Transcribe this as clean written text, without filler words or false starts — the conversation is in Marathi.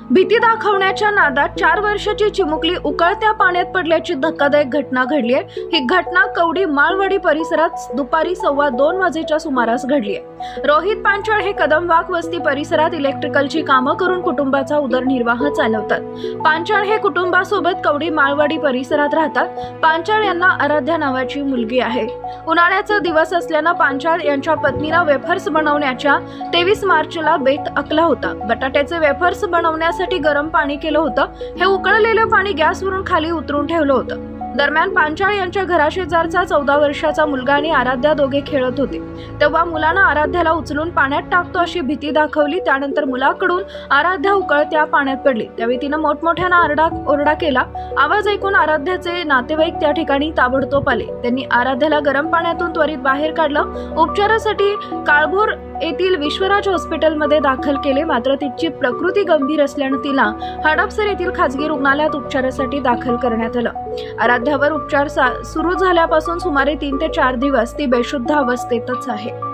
भीती दाखवण्याच्या नादात 4 वर्षाची चिमुकली उकळत्या पाण्यात पडल्याची धक्कादायक घटना घडली आहे। ही घटना कवडी माळवाडी परिसरात दुपारी 2:15 वाजेच्या सुमारास घडली आहे। रोहित पांचाळ हे कदमवाक वस्ती परिसरात इलेक्ट्रिकलची कामं करून कुटुंबाचा उदरनिर्वाह चालवतात। पांचाळ हे कुटुंबासोबत कवडी माळवाडी परिसरात राहतात। पांचाळ यांना आराध्या नावाची मुलगी आहे। उन्हाळ्याचा दिवस असल्याने पांचाळ यांच्या पत्नीला वेफर्स बनवण्याच्या 23 मार्चला बेत आखला होता। बटाट्याचे वेफर्स बनवण्यासाठी गरम पाणी केलं होतं। हे उकळलेलं पाणी गॅसवरून खाली उतरून ठेवलं होतं। दरम्यान पांचाळ यांच्या घराशेजारचा 14 वर्षाचा मुलगा आणि आराध्या दोघे खेळत होते। तेव्हा मुलानं आराध्याला उचलून पाण्यात टाकतो अशी भीती दाखवली। त्यानंतर मुलाकडून आराध्या उकळत्या पाण्यात पडली। त्यावेळी तिनं मोठमोठ्यानं ओरडा केला। आवाज ऐकून आराध्याचे नातेवाईक त्या ठिकाणी ताबडतोब आले। त्यांनी आराध्याला गरम पाण्यातून त्वरित बाहेर काढलं। उपचारासाठी काळभोर येथील विश्वराज हॉस्पिटलमध्ये दाखल केले। मात्र तिची प्रकृती गंभीर असल्याने तिला हडपसर येथील खासगी रुग्णालयात उपचारासाठी दाखल करण्यात आलं। आराध्यावर उपचार सुरू झाल्यापासून सुमारे 3 ते 4 दिवस ती बेशुद्ध अवस्थेतच आहे।